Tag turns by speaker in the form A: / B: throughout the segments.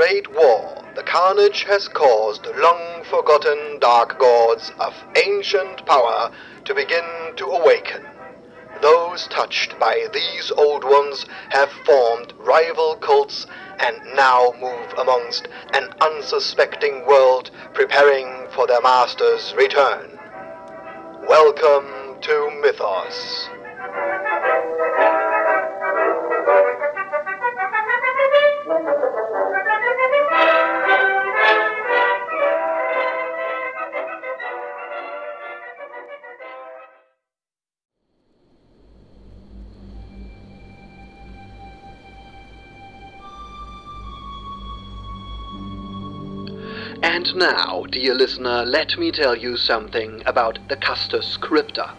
A: great war, the carnage has caused long-forgotten dark gods of ancient power to begin to awaken. Those touched by these old ones have formed rival cults and now move amongst an unsuspecting world preparing for their master's return. Welcome to Mythos. And now, dear listener, let me tell you something about the Custos Crypta.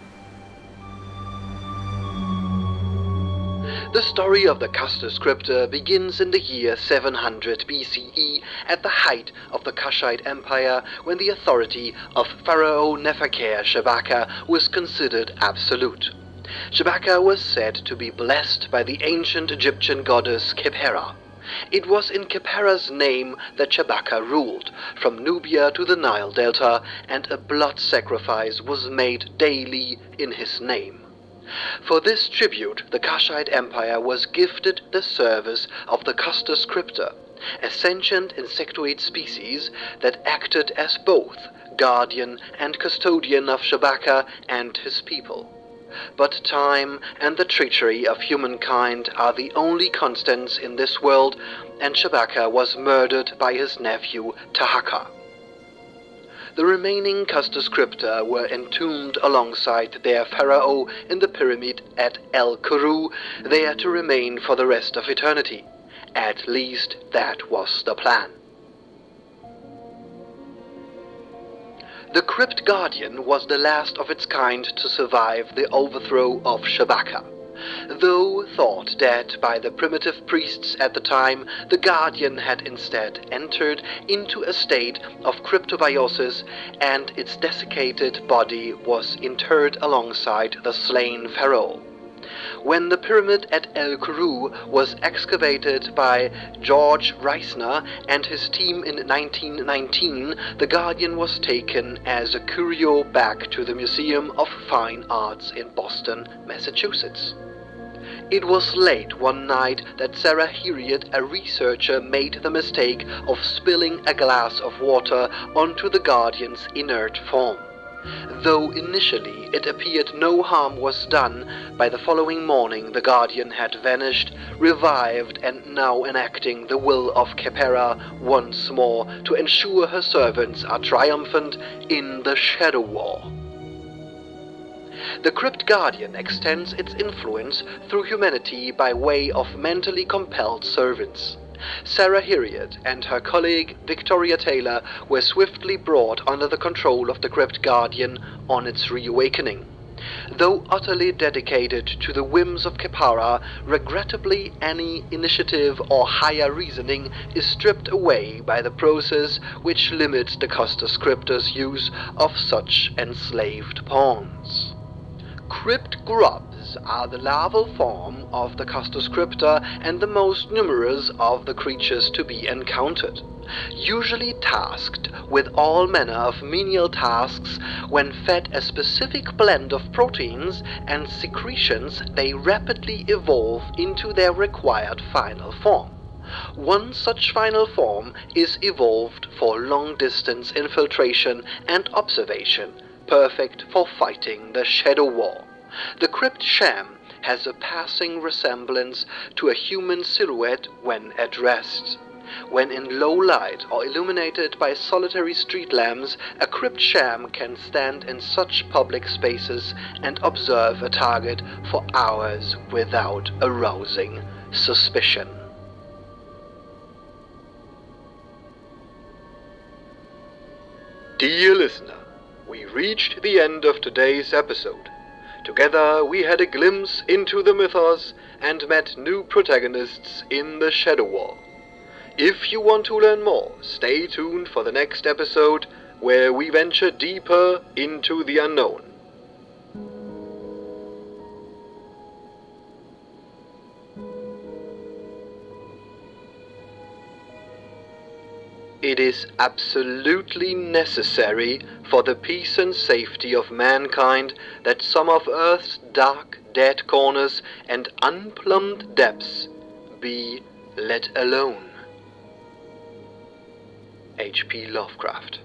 A: The story of the Custos Crypta begins in the year 700 BCE at the height of the Kushite Empire, when the authority of Pharaoh Neferker Shabaka was considered absolute. Shabaka was said to be blessed by the ancient Egyptian goddess Khepera. It was in Khepera's name that Shabaka ruled, from Nubia to the Nile Delta, and a blood sacrifice was made daily in his name. For this tribute, the Kushite Empire was gifted the service of the Custos Crypta, a sentient insectoid species that acted as both guardian and custodian of Shabaka and his people. But time and the treachery of humankind are the only constants in this world, and Shabaka was murdered by his nephew Tahaka. The remaining Custos Crypta were entombed alongside their pharaoh in the pyramid at El Kuru, there to remain for the rest of eternity. At least that was the plan. The Crypt Guardian was the last of its kind to survive the overthrow of Shabaka. Though thought dead by the primitive priests at the time, the Guardian had instead entered into a state of cryptobiosis, and its desiccated body was interred alongside the slain pharaoh. When the pyramid at El Kuru was excavated by George Reisner and his team in 1919, the Guardian was taken as a curio back to the Museum of Fine Arts in Boston, Massachusetts. It was late one night that Sarah Heriot, a researcher, made the mistake of spilling a glass of water onto the Guardian's inert form. Though initially it appeared no harm was done, by the following morning the Guardian had vanished, revived, and now enacting the will of Khepera once more to ensure her servants are triumphant in the Shadow War. The Crypt Guardian extends its influence through humanity by way of mentally compelled servants. Sarah Heriot and her colleague Victoria Taylor were swiftly brought under the control of the Crypt Guardian on its reawakening. Though utterly dedicated to the whims of Khepera, regrettably any initiative or higher reasoning is stripped away by the process which limits the Custos Crypta's use of such enslaved pawns. Crypt grubs are the larval form of the Custos Crypta and the most numerous of the creatures to be encountered. Usually tasked with all manner of menial tasks, when fed a specific blend of proteins and secretions, they rapidly evolve into their required final form. One such final form is evolved for long-distance infiltration and observation, perfect for fighting the Shadow War. The Crypt Sham has a passing resemblance to a human silhouette when at rest. When in low light or illuminated by solitary street lamps, a Crypt Sham can stand in such public spaces and observe a target for hours without arousing suspicion. Dear listener, we reached the end of today's episode. Together we had a glimpse into the mythos and met new protagonists in the Shadow War. If you want to learn more, stay tuned for the next episode, where we venture deeper into the unknown. It is absolutely necessary for the peace and safety of mankind that some of Earth's dark, dead corners and unplumbed depths be let alone. H.P. Lovecraft.